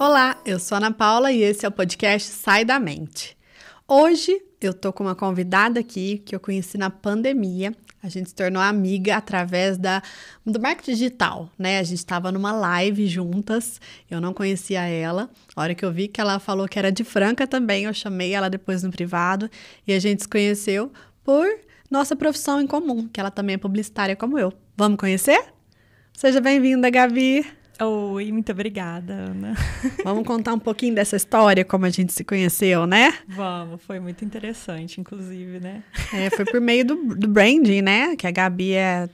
Olá, eu sou a Ana Paula e esse é o podcast Sai da Mente. Hoje eu tô com uma convidada aqui que eu conheci na pandemia. A gente se tornou amiga através do marketing digital, né? A gente estava numa live juntas, eu não conhecia ela. A hora que eu vi que ela falou que era de Franca também, eu chamei ela depois no privado e a gente se conheceu por nossa profissão em comum, que ela também é publicitária como eu. Vamos conhecer? Seja bem-vinda, Gabi! Oi, muito obrigada, Ana. Vamos contar um pouquinho dessa história, como a gente se conheceu, né? Vamos, foi muito interessante, inclusive, né? Foi por meio do branding, né? Que a Gabi é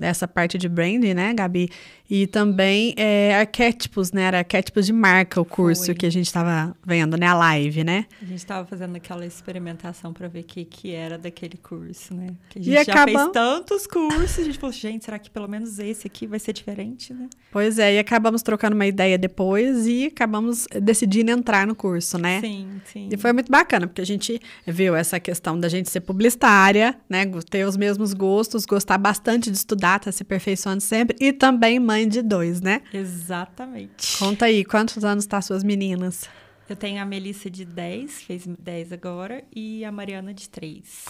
essa parte de branding, né, Gabi? E também arquétipos, né? Era arquétipos de marca, o curso que a gente estava vendo, né? A live, né? A gente estava fazendo aquela experimentação para ver o que era daquele curso, né? Que a gente já fez tantos cursos, a gente falou, gente, será que pelo menos esse aqui vai ser diferente, né? Pois é, e acabamos trocando uma ideia depois e acabamos decidindo entrar no curso, né? Sim, sim. E foi muito bacana, porque a gente viu essa questão da gente ser publicitária, né? Ter os mesmos gostos, gostar bastante de estudar, tá se aperfeiçoando sempre, e também mãe de 2, né? Exatamente. Conta aí, quantos anos tá suas meninas? Eu tenho a Melissa de 10, fez 10 agora, e a Mariana de 3.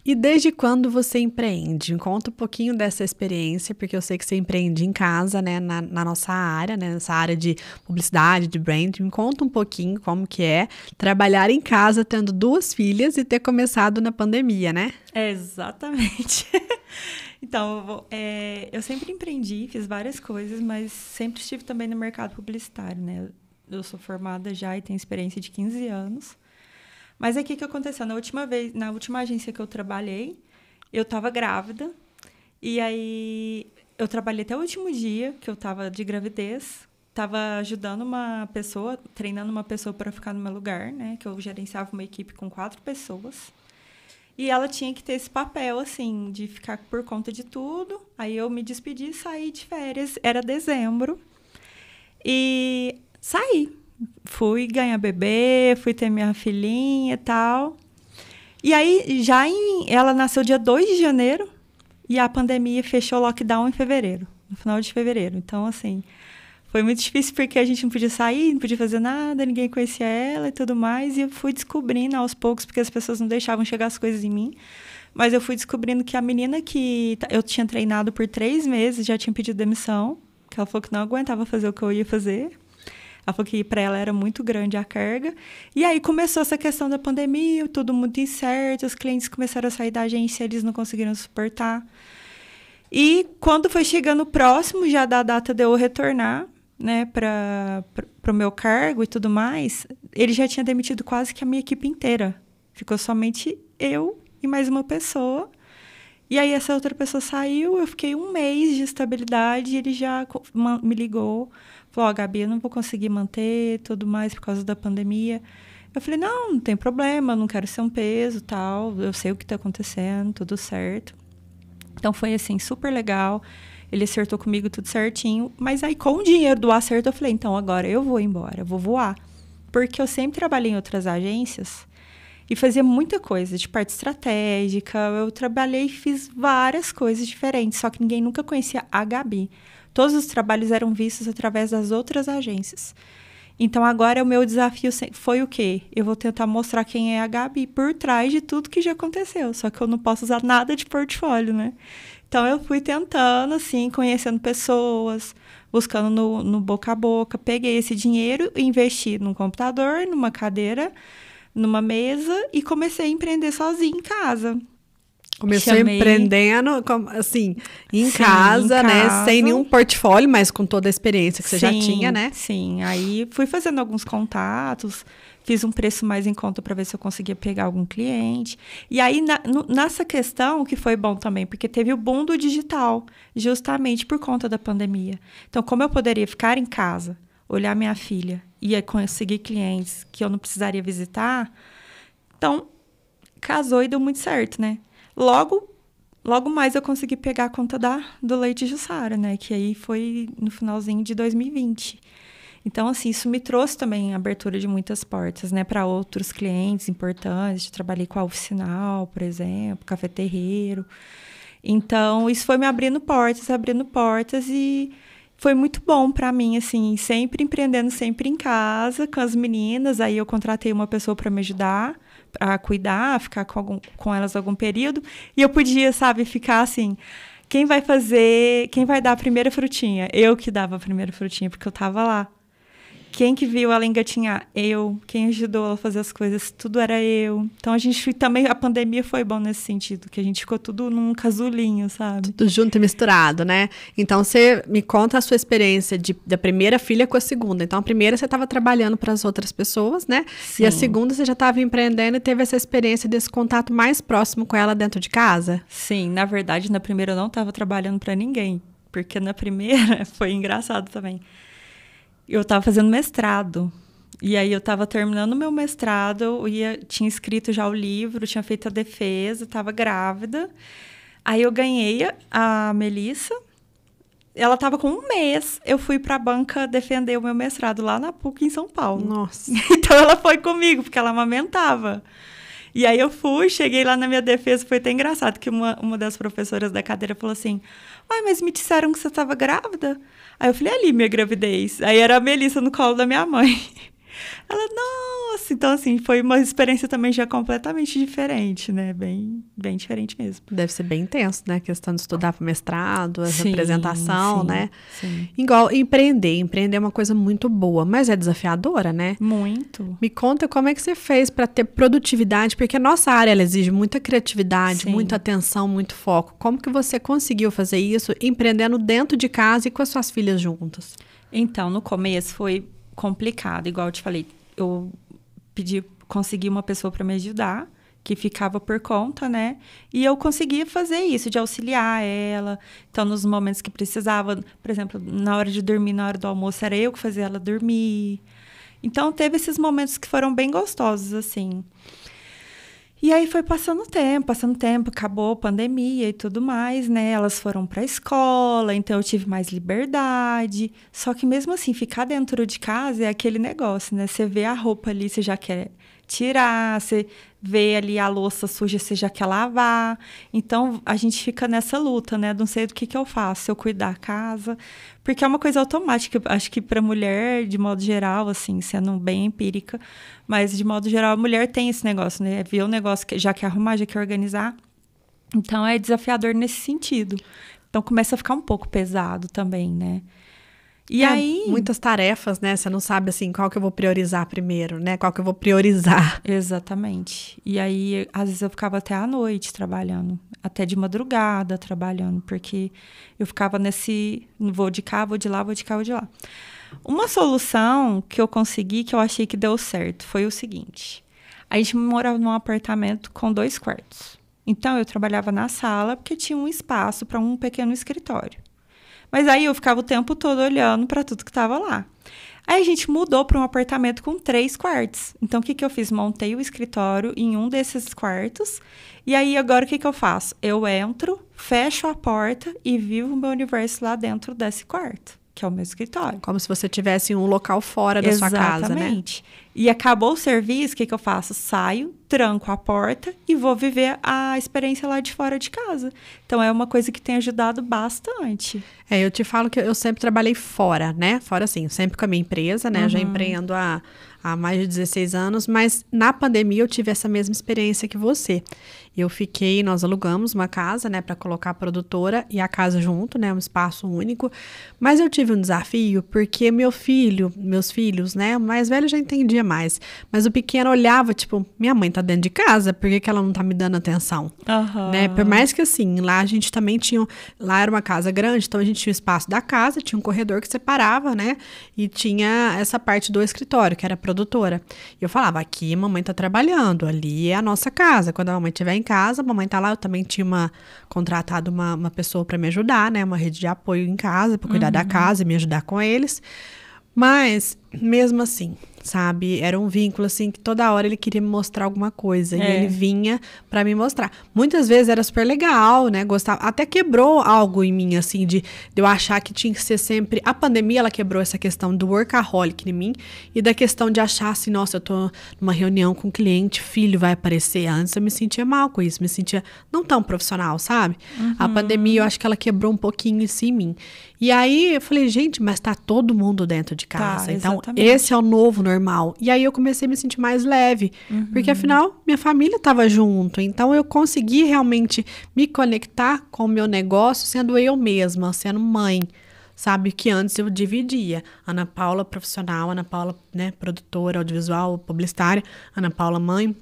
E desde quando você empreende? Conta um pouquinho dessa experiência, porque eu sei que você empreende em casa, né, na nossa área, né, nessa área de publicidade, de branding. Me conta um pouquinho como que é trabalhar em casa, tendo 2 filhas e ter começado na pandemia, né? Exatamente. Então, eu sempre empreendi, fiz várias coisas, mas sempre estive também no mercado publicitário, né? Eu sou formada já e tenho experiência de 15 anos. Mas aí o que aconteceu? Na última agência que eu trabalhei, eu estava grávida. E aí eu trabalhei até o último dia que eu estava de gravidez. Estava ajudando uma pessoa, treinando uma pessoa para ficar no meu lugar, né? Que eu gerenciava uma equipe com 4 pessoas. E ela tinha que ter esse papel, assim, de ficar por conta de tudo. Aí eu me despedi e saí de férias. Era dezembro. E saí. Fui ganhar bebê, fui ter minha filhinha e tal. E aí, ela nasceu dia 2 de janeiro e a pandemia fechou o lockdown em fevereiro, no final de fevereiro. Então, assim, foi muito difícil porque a gente não podia sair, não podia fazer nada, ninguém conhecia ela e tudo mais. E eu fui descobrindo aos poucos, porque as pessoas não deixavam chegar as coisas em mim. Mas eu fui descobrindo que a menina que eu tinha treinado por 3 meses já tinha pedido demissão, que ela falou que não aguentava fazer o que eu ia fazer. Ela falou que para ela era muito grande a carga. E aí começou essa questão da pandemia, tudo muito incerto, os clientes começaram a sair da agência, eles não conseguiram suportar. E quando foi chegando próximo já da data de eu retornar, né, para o meu cargo e tudo mais, ele já tinha demitido quase que a minha equipe inteira. Ficou somente eu e mais uma pessoa. E aí essa outra pessoa saiu, eu fiquei 1 mês de estabilidade, e ele já me ligou, falou, Gabi, eu não vou conseguir manter tudo mais por causa da pandemia. Eu falei, não tem problema, eu não quero ser um peso, tal, eu sei o que está acontecendo, tudo certo. Então foi assim, super legal, ele acertou comigo tudo certinho, mas aí com o dinheiro do acerto eu falei, então agora eu vou embora, eu vou voar. Porque eu sempre trabalhei em outras agências, e fazia muita coisa de parte estratégica. Eu trabalhei e fiz várias coisas diferentes, só que ninguém nunca conhecia a Gabi. Todos os trabalhos eram vistos através das outras agências. Então, agora o meu desafio foi o quê? Eu vou tentar mostrar quem é a Gabi por trás de tudo que já aconteceu. Só que eu não posso usar nada de portfólio, né? Então, eu fui tentando, assim, conhecendo pessoas, buscando no boca a boca. Peguei esse dinheiro e investi num computador, numa cadeira, numa mesa, e comecei a empreender sozinha em casa. Começou empreendendo, assim, em casa, né? Sem nenhum portfólio, mas com toda a experiência que você já tinha, né? Sim, aí fui fazendo alguns contatos, fiz um preço mais em conta para ver se eu conseguia pegar algum cliente. E aí, nessa questão, que foi bom também, porque teve o boom do digital, justamente por conta da pandemia. Então, como eu poderia ficar em casa, olhar minha filha, ia conseguir clientes que eu não precisaria visitar, então casou e deu muito certo, né? Logo mais eu consegui pegar a conta do Leite Jussara, né? Que aí foi no finalzinho de 2020. Então, assim, isso me trouxe também a abertura de muitas portas, né? Para outros clientes importantes. Eu trabalhei com a Oficinal, por exemplo, Café Terreiro. Então, isso foi me abrindo portas foi muito bom para mim, assim, sempre empreendendo, sempre em casa, com as meninas. Aí eu contratei uma pessoa para me ajudar, a cuidar, ficar com elas algum período. E eu podia, sabe, ficar assim, quem vai dar a primeira frutinha? Eu que dava a primeira frutinha, porque eu tava lá. Quem que viu ela engatinhar? Eu. Quem ajudou ela a fazer as coisas? Tudo era eu. Então, a pandemia foi bom nesse sentido, que a gente ficou tudo num casulinho, sabe? Tudo junto e misturado, né? Então, você me conta a sua experiência da primeira filha com a segunda. Então, a primeira você estava trabalhando para as outras pessoas, né? Sim. E a segunda você já estava empreendendo e teve essa experiência desse contato mais próximo com ela dentro de casa? Sim, na verdade, na primeira eu não estava trabalhando para ninguém, porque na primeira foi engraçado também. Eu estava fazendo mestrado, e aí eu estava terminando o meu mestrado, tinha escrito já o livro, tinha feito a defesa, estava grávida. Aí eu ganhei a Melissa, ela estava com 1 mês, eu fui para a banca defender o meu mestrado lá na PUC, em São Paulo. Nossa! Então ela foi comigo, porque ela amamentava. E aí eu cheguei lá na minha defesa, foi até engraçado, que uma das professoras da cadeira falou assim, mas me disseram que você estava grávida? Aí eu falei, ali, minha gravidez. Aí era a Melissa no colo da minha mãe. Ela, nossa! Então, assim, foi uma experiência também já completamente diferente, né? Bem, bem diferente mesmo. Deve ser bem intenso, né? A questão de estudar para mestrado, essa Sim, apresentação, sim, né? Sim. Igual empreender é uma coisa muito boa, mas é desafiadora, né? Muito. Me conta como é que você fez para ter produtividade, porque a nossa área ela exige muita criatividade, Sim. muita atenção, muito foco. Como que você conseguiu fazer isso empreendendo dentro de casa e com as suas filhas juntas? Então, no começo foi complicado, igual eu te falei, eu consegui uma pessoa para me ajudar, que ficava por conta, né? E eu conseguia fazer isso, de auxiliar ela. Então, nos momentos que precisava, por exemplo, na hora de dormir, na hora do almoço, era eu que fazia ela dormir. Então, teve esses momentos que foram bem gostosos, assim. E aí foi passando tempo, acabou a pandemia e tudo mais, né? Elas foram para a escola, então eu tive mais liberdade. Só que mesmo assim, ficar dentro de casa é aquele negócio, né? Você vê a roupa ali, você já quer tirar, você vê ali a louça suja, você já quer lavar. Então, a gente fica nessa luta, né? Não sei do que eu faço, se eu cuidar da casa. Porque é uma coisa automática, acho que para mulher, de modo geral, assim, sendo bem empírica, mas de modo geral, a mulher tem esse negócio, né? Ver o negócio que já quer arrumar, já quer organizar. Então, é desafiador nesse sentido. Então, começa a ficar um pouco pesado também, né? E aí... Muitas tarefas, né? Você não sabe, assim, qual que eu vou priorizar primeiro, né? Qual que eu vou priorizar. Exatamente. E aí, às vezes, eu ficava até à noite trabalhando. Até de madrugada trabalhando. Porque eu ficava vou de cá, vou de lá, vou de cá, vou de lá. Uma solução que eu consegui, que eu achei que deu certo, foi o seguinte. A gente morava num apartamento com 2 quartos. Então, eu trabalhava na sala, porque tinha um espaço para um pequeno escritório. Mas aí eu ficava o tempo todo olhando para tudo que estava lá. Aí a gente mudou para um apartamento com 3 quartos. Então, o que eu fiz? Montei o escritório em um desses quartos. E aí, agora, o que eu faço? Eu entro, fecho a porta e vivo o meu universo lá dentro desse quarto, que é o meu escritório. Como se você tivesse um local fora da sua casa, né? Exatamente. E acabou o serviço, o que eu faço? Saio, tranco a porta e vou viver a experiência lá de fora de casa. Então, é uma coisa que tem ajudado bastante. Eu te falo que eu sempre trabalhei fora, né? Fora, assim, sempre com a minha empresa, né? Eu já empreendo há mais de 16 anos, mas na pandemia eu tive essa mesma experiência que você. Nós alugamos uma casa, né, para colocar a produtora e a casa junto, né, um espaço único. Mas eu tive um desafio porque meus filhos, né, o mais velho já entendia mais, mas o pequeno olhava, tipo, minha mãe tá dentro de casa, por que ela não tá me dando atenção? Né? Por mais que assim, lá a gente também lá era uma casa grande, então a gente tinha o espaço da casa, tinha um corredor que separava, né, e tinha essa parte do escritório, que era a produtora. E eu falava, aqui a mamãe tá trabalhando, ali é a nossa casa, quando a mamãe estiver em casa, a mamãe tá lá, eu também tinha contratado uma pessoa para me ajudar, né, uma rede de apoio em casa, para cuidar da casa e me ajudar com eles. Mas, mesmo assim, sabe? Era um vínculo, assim, que toda hora ele queria me mostrar alguma coisa. E ele vinha pra me mostrar. Muitas vezes era super legal, né? Gostava. Até quebrou algo em mim, assim, de eu achar que tinha que ser sempre... A pandemia, ela quebrou essa questão do workaholic em mim e da questão de achar assim, nossa, eu tô numa reunião com um cliente, filho vai aparecer. Antes eu me sentia mal com isso, me sentia não tão profissional, sabe? A pandemia, eu acho que ela quebrou um pouquinho isso em mim. E aí eu falei, gente, mas tá todo mundo dentro de casa. Então, exatamente. esse é o novo normal. E aí eu comecei a me sentir mais leve. Porque afinal, minha família tava junto. Então, eu consegui realmente me conectar com o meu negócio sendo eu mesma, sendo mãe. Sabe, que antes eu dividia. Ana Paula profissional, Ana Paula, né, produtora, audiovisual, publicitária. Ana Paula mãe.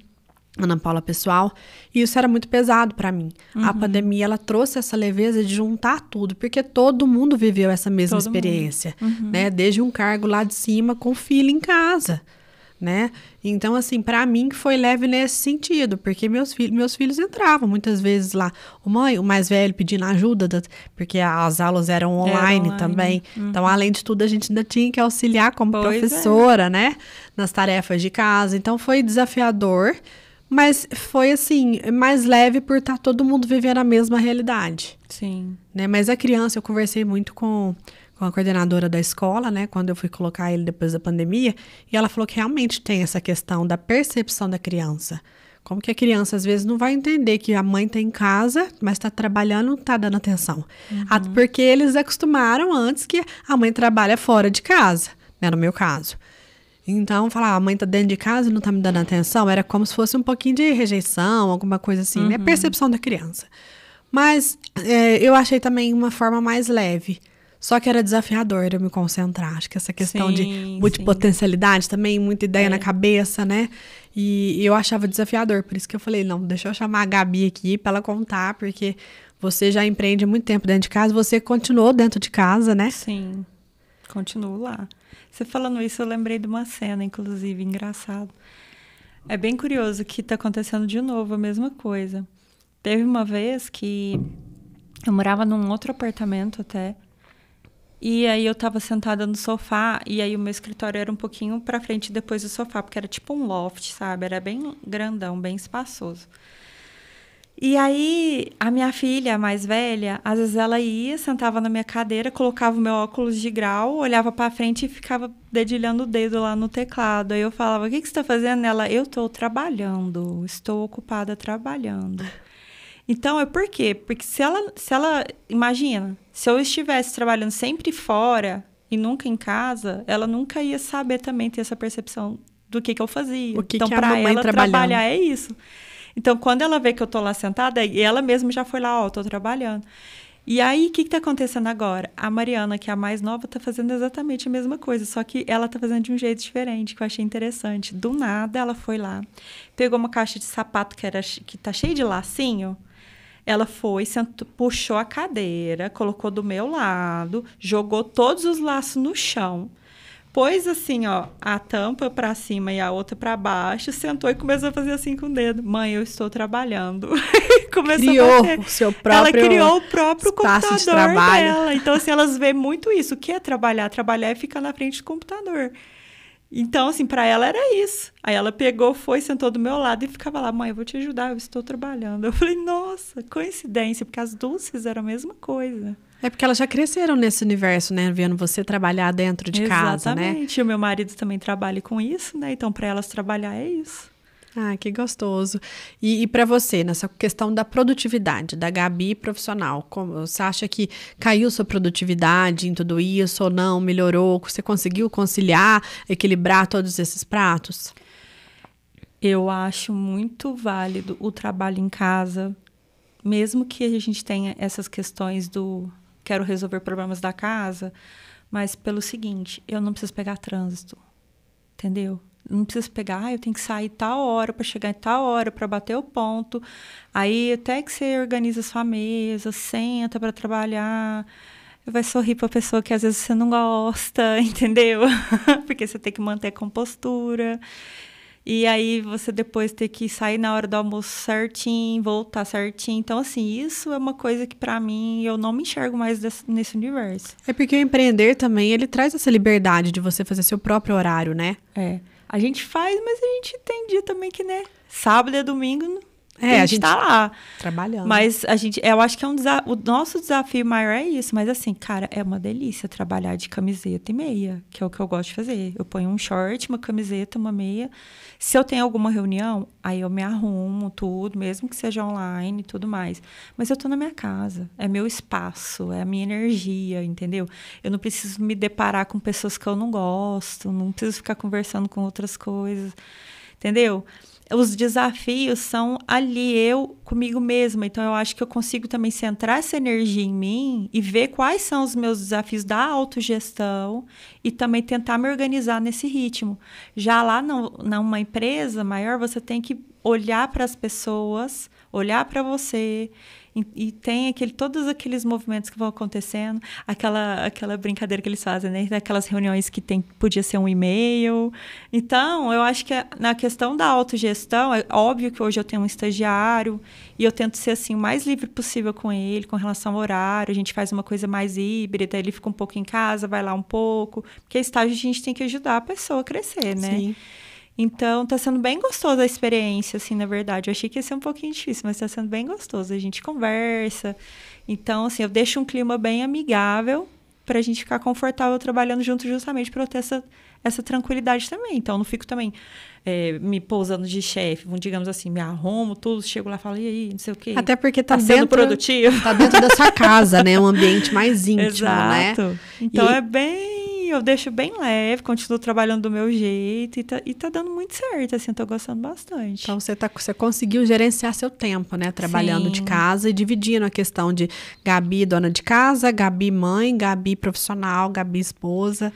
Ana Paula pessoal, e isso era muito pesado pra mim. A pandemia, ela trouxe essa leveza de juntar tudo, porque todo mundo viveu essa mesma experiência, né? Desde um cargo lá de cima com filho em casa, né? Então, assim, pra mim foi leve nesse sentido, porque meus filhos entravam muitas vezes lá. O mais velho pedindo ajuda, porque as aulas eram online também. Então, além de tudo, a gente ainda tinha que auxiliar como professora, né? Nas tarefas de casa. Então, foi desafiador. Mas foi, assim, mais leve por estar todo mundo vivendo a mesma realidade. Sim. Né? Mas a criança, eu conversei muito com a coordenadora da escola, né? Quando eu fui colocar ele depois da pandemia. E ela falou que realmente tem essa questão da percepção da criança. Como que a criança, às vezes, não vai entender que a mãe tá em casa, mas tá trabalhando, não tá dando atenção. Porque eles acostumaram antes que a mãe trabalha fora de casa, né? No meu caso. Então, falar, a mãe tá dentro de casa e não tá me dando atenção, era como se fosse um pouquinho de rejeição, alguma coisa assim, né? Percepção da criança. Mas eu achei também uma forma mais leve. Só que era desafiador eu me concentrar. Acho que essa questão de multipotencialidade também, muita ideia na cabeça, né? E eu achava desafiador, por isso que eu falei, não, deixa eu chamar a Gabi aqui pra ela contar, porque você já empreende há muito tempo dentro de casa, você continuou dentro de casa, né? Sim, continuo lá. Você falando isso, eu lembrei de uma cena, inclusive, engraçado. É bem curioso que tá acontecendo de novo a mesma coisa. Teve uma vez que eu morava num outro apartamento até, e aí eu tava sentada no sofá, e aí o meu escritório era um pouquinho pra frente depois do sofá, porque era tipo um loft, sabe? Era bem grandão, bem espaçoso. E aí, a minha filha, a mais velha, às vezes ela ia, sentava na minha cadeira, colocava o meu óculos de grau, olhava pra frente e ficava dedilhando o dedo lá no teclado. Aí eu falava, o que você tá fazendo? Ela, eu tô trabalhando, estou ocupada trabalhando. Então, por quê? Porque se ela, imagina, se eu estivesse trabalhando sempre fora e nunca em casa, ela nunca ia saber também ter essa percepção do que eu fazia. Então, pra ela, trabalhar é isso. Então, quando ela vê que eu tô lá sentada, ela mesma já foi lá, tô trabalhando. E aí, o que tá acontecendo agora? A Mariana, que é a mais nova, tá fazendo exatamente a mesma coisa, só que ela tá fazendo de um jeito diferente, que eu achei interessante. Do nada, ela foi lá, pegou uma caixa de sapato que tá cheia de lacinho, ela foi, puxou a cadeira, colocou do meu lado, jogou todos os laços no chão, pôs assim, ó, a tampa pra cima e a outra pra baixo, sentou e começou a fazer assim com o dedo. Mãe, eu estou trabalhando. Criou o seu próprio Ela criou o próprio espaço computador de trabalho dela. Então, assim, elas veem muito isso. O que é trabalhar? Trabalhar é ficar na frente do computador. Então, assim, pra ela era isso. Aí ela pegou, foi, sentou do meu lado e ficava lá, mãe, eu vou te ajudar, eu estou trabalhando. Eu falei, nossa, coincidência, porque as duas fizeram a mesma coisa. É porque elas já cresceram nesse universo, né? Vendo você trabalhar dentro de casa, né? Exatamente. E o meu marido também trabalha com isso, né? Então, para elas trabalhar é isso. Ah, que gostoso. E para você, nessa questão da produtividade, da Gabi profissional, como você acha que caiu sua produtividade em tudo isso ou não? Melhorou? Você conseguiu conciliar, equilibrar todos esses pratos? Eu acho muito válido o trabalho em casa, mesmo que a gente tenha essas questões do quero resolver problemas da casa, mas pelo seguinte, eu não preciso pegar trânsito, entendeu? Não preciso pegar, eu tenho que sair tal hora para chegar em tal hora para bater o ponto. Aí até que você organiza sua mesa, senta para trabalhar, vai sorrir para a pessoa que às vezes você não gosta, entendeu? Porque você tem que manter a compostura. E aí você depois ter que sair na hora do almoço certinho, voltar certinho. Então, assim, isso é uma coisa que pra mim, eu não me enxergo mais nesse universo. É porque o empreender também, ele traz essa liberdade de você fazer seu próprio horário, né? É. A gente faz, mas a gente tem dia também que, né? Sábado e domingo, a gente tá lá. Trabalhando. Mas eu acho que o nosso desafio maior é isso. Mas assim, cara, é uma delícia trabalhar de camiseta e meia, que é o que eu gosto de fazer. Eu ponho um short, uma camiseta, uma meia. Se eu tenho alguma reunião, aí eu me arrumo tudo, mesmo que seja online e tudo mais. Mas eu tô na minha casa, é meu espaço, é a minha energia, entendeu? Eu não preciso me deparar com pessoas que eu não gosto, não preciso ficar conversando com outras coisas, entendeu? Os desafios são ali, eu comigo mesma. Então, eu acho que eu consigo também centrar essa energia em mim e ver quais são os meus desafios da autogestão e também tentar me organizar nesse ritmo. Já lá numa empresa maior, você tem que olhar para as pessoas, olhar para você e tem todos aqueles movimentos que vão acontecendo, aquela brincadeira que eles fazem, né? Aquelas reuniões que podia ser um e-mail. Então, eu acho que na questão da autogestão, é óbvio que hoje eu tenho um estagiário e eu tento ser assim o mais livre possível com ele, com relação ao horário. A gente faz uma coisa mais híbrida, ele fica um pouco em casa, vai lá um pouco. Porque estágio a gente tem que ajudar a pessoa a crescer, né? Sim. Então, tá sendo bem gostosa a experiência, assim, na verdade. Eu achei que ia ser um pouquinho difícil, mas tá sendo bem gostoso. A gente conversa. Então, assim, eu deixo um clima bem amigável pra gente ficar confortável trabalhando junto, justamente pra eu ter essa tranquilidade também. Então, eu não fico também me pousando de chefe, digamos assim, me arrumo tudo, chego lá e falo, e aí, não sei o quê. Até porque tá sendo produtivo. Tá dentro da sua casa, né? Um ambiente mais íntimo, Exato. né? Então, eu deixo bem leve, continuo trabalhando do meu jeito e tá dando muito certo, assim, eu tô gostando bastante. Então, você conseguiu gerenciar seu tempo, né? Trabalhando de casa e dividindo a questão de Gabi, dona de casa, Gabi, mãe, Gabi, profissional, Gabi, esposa.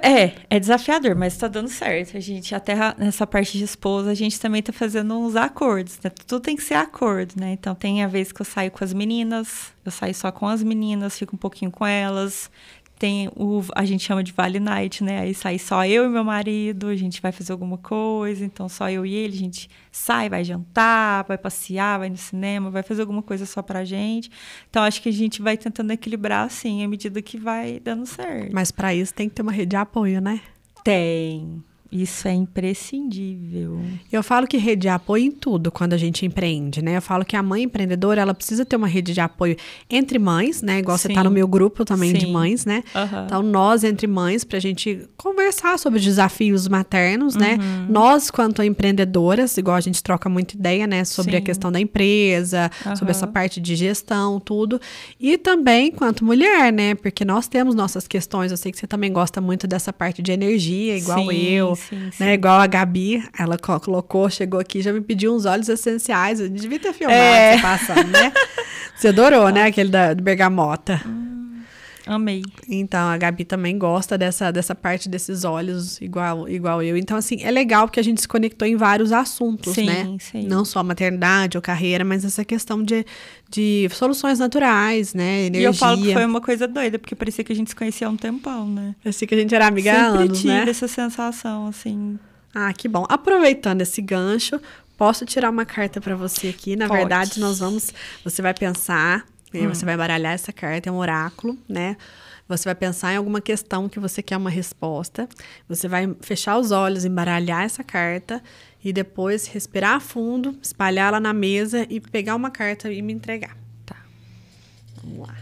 É desafiador, mas tá dando certo. A gente, até nessa parte de esposa, a gente também tá fazendo uns acordos, né? Tudo tem que ser acordo, né? Então, tem a vez que eu saio com as meninas, eu saio só com as meninas, fico um pouquinho com elas. Tem a gente chama de Vale Night, né? Aí sai só eu e meu marido, a gente vai fazer alguma coisa, então só eu e ele, a gente sai, vai jantar, vai passear, vai no cinema, vai fazer alguma coisa só pra gente. Então, acho que a gente vai tentando equilibrar, assim, à medida que vai dando certo. Mas para isso tem que ter uma rede de apoio, né? Tem. Isso é imprescindível. Eu falo que rede de apoio em tudo quando a gente empreende, né? Eu falo que a mãe empreendedora, ela precisa ter uma rede de apoio entre mães, né? Igual você tá no meu grupo também de mães, né? Uhum. Então, nós entre mães, pra gente conversar sobre os desafios maternos, né? Nós, quanto empreendedoras, igual a gente troca muita ideia, né? Sobre a questão da empresa, sobre essa parte de gestão, tudo. E também quanto mulher, né? Porque nós temos nossas questões. Eu sei que você também gosta muito dessa parte de energia, igual eu. Sim. Né, igual a Gabi, ela chegou aqui, já me pediu uns óleos essenciais. Eu devia ter filmado você passando, né? Você adorou, né? Aquele do bergamota. Amei. Então, a Gabi também gosta dessa parte desses óleos, igual eu. Então, assim, é legal porque a gente se conectou em vários assuntos, né? Sim. Não só maternidade ou carreira, mas essa questão de soluções naturais, né? Energia. E eu falo que foi uma coisa doida, porque parecia que a gente se conhecia há um tempão, né? Parecia que a gente era amiga há anos, né? Sempre tive essa sensação, assim. Ah, que bom. Aproveitando esse gancho, posso tirar uma carta para você aqui? Na verdade, você vai pensar... E você vai baralhar essa carta, é um oráculo, né? Você vai pensar em alguma questão que você quer uma resposta. Você vai fechar os olhos, embaralhar essa carta e depois respirar fundo, espalhar ela na mesa e pegar uma carta e me entregar. Tá. Vamos lá.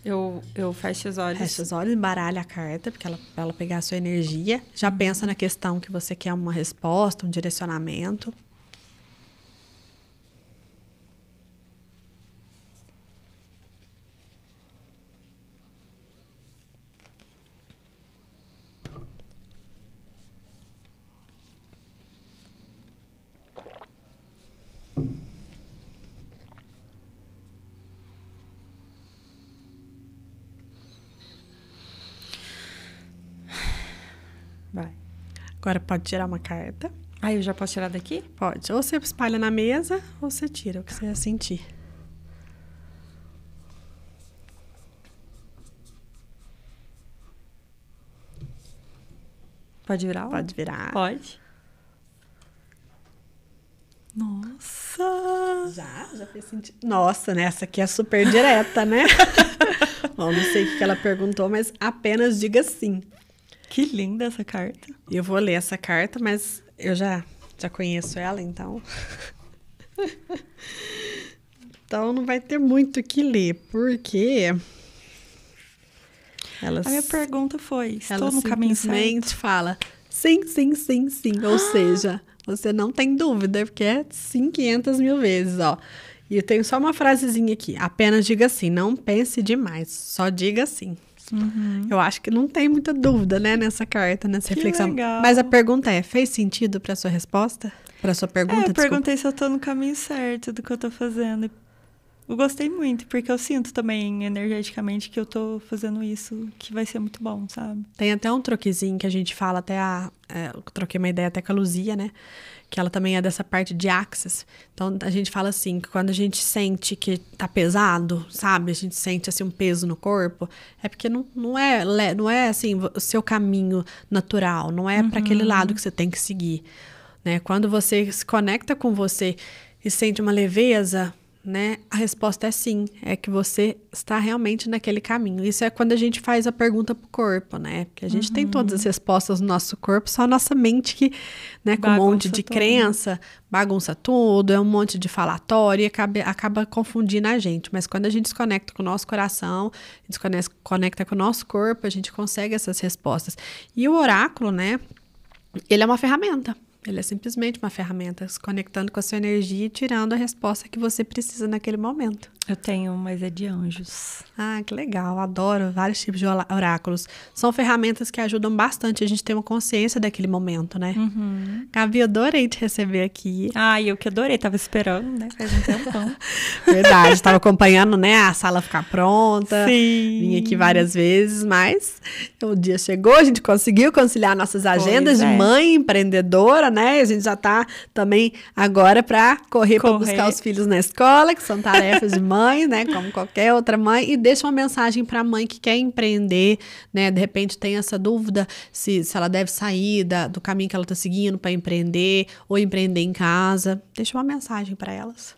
Eu fecho os olhos. Fecha os olhos, embaralha a carta, pra ela pegar a sua energia. Já pensa na questão que você quer uma resposta, um direcionamento. Vai. Agora pode tirar uma carta. Ah, eu já posso tirar daqui? Pode. Ou você espalha na mesa, ou você tira o que você sentir. Pode virar? Pode virar. Pode. Nossa! Já fez sentido. Nossa, né? Essa aqui é super direta, né? Bom, não sei o que ela perguntou, mas apenas diga sim. Que linda essa carta. Eu vou ler essa carta, mas eu já conheço ela, então... Então não vai ter muito o que ler, porque... A minha pergunta foi, estou no caminho certo? Ela simplesmente fala, sim, sim, sim, sim. Ou seja, você não tem dúvida, porque é sim 500 mil vezes, ó. E eu tenho só uma frasezinha aqui. Apenas diga assim, não pense demais, só diga sim. Uhum. Eu acho que não tem muita dúvida, né, nessa carta, nessa reflexão. Legal. Mas a pergunta é, fez sentido para sua resposta? Para sua pergunta, eu perguntei se eu tô no caminho certo do que eu tô fazendo. Eu gostei muito, porque eu sinto também energeticamente que eu tô fazendo isso, que vai ser muito bom, sabe? Tem até um troquezinho que a gente fala, eu troquei uma ideia até com a Luzia, né? Que ela também é dessa parte de Axis. Então, a gente fala assim, que quando a gente sente que tá pesado, sabe? A gente sente, assim, um peso no corpo, é porque não é assim, o seu caminho natural, não é para aquele lado que você tem que seguir, né? Quando você se conecta com você e sente uma leveza, né? A resposta é sim, é que você está realmente naquele caminho. Isso é quando a gente faz a pergunta pro corpo, né? Porque a gente tem todas as respostas no nosso corpo, só a nossa mente que, né, com um monte de crença, bagunça tudo, é um monte de falatório e acaba confundindo a gente. Mas quando a gente se conecta com o nosso coração, a gente se conecta com o nosso corpo, a gente consegue essas respostas. E o oráculo, né? Ele é uma ferramenta. Ele é simplesmente uma ferramenta, se conectando com a sua energia e tirando a resposta que você precisa naquele momento. Eu tenho, mas é de anjos. Ah, que legal. Adoro vários tipos de oráculos. São ferramentas que ajudam bastante a gente ter uma consciência daquele momento, né? Gabi, adorei te receber aqui. Ah, eu que adorei. Tava esperando, né? Faz um tempão. Verdade. Estava acompanhando, né? A sala ficar pronta. Sim. Vim aqui várias vezes, mas o dia chegou, a gente conseguiu conciliar nossas agendas de mãe empreendedora, né? A gente já tá também agora para correr para buscar os filhos na escola, que são tarefas de mãe, né? Como qualquer outra mãe. E deixa uma mensagem para a mãe que quer empreender, né? De repente tem essa dúvida se ela deve sair do caminho que ela está seguindo para empreender ou empreender em casa. Deixa uma mensagem para elas.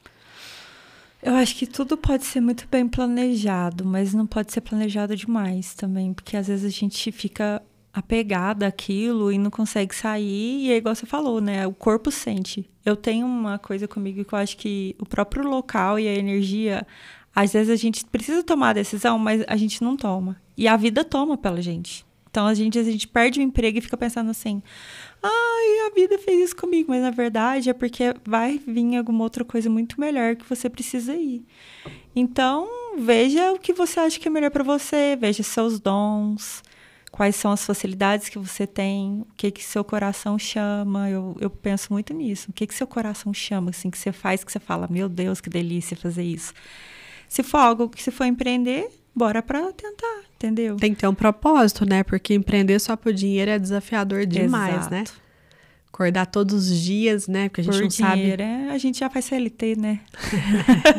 Eu acho que tudo pode ser muito bem planejado, mas não pode ser planejado demais também, porque às vezes a gente fica apegada àquilo e não consegue sair, e é igual você falou, né? O corpo sente. Eu tenho uma coisa comigo que eu acho que o próprio local e a energia, às vezes a gente precisa tomar a decisão, mas a gente não toma. E a vida toma pela gente. Então, a gente perde o emprego e fica pensando assim, ai, a vida fez isso comigo, mas na verdade é porque vai vir alguma outra coisa muito melhor que você precisa ir. Então, veja o que você acha que é melhor para você, veja seus dons, quais são as facilidades que você tem, o que seu coração chama. Eu penso muito nisso. O que seu coração chama, assim, que você faz, que você fala, meu Deus, que delícia fazer isso. Se for algo que se for empreender, bora pra tentar, entendeu? Tem que ter um propósito, né? Porque empreender só por dinheiro é desafiador demais, exato, né? Acordar todos os dias, né? Porque a gente não sabe... A gente já faz CLT, né?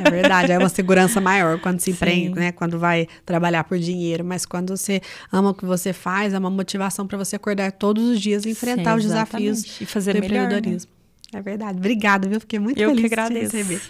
É verdade, é uma segurança maior quando se empreende, né? Quando vai trabalhar por dinheiro. Mas quando você ama o que você faz, é uma motivação para você acordar todos os dias e enfrentar os desafios e fazer do melhor, empreendedorismo. Né? É verdade. Obrigada, viu? Fiquei muito feliz de te receber.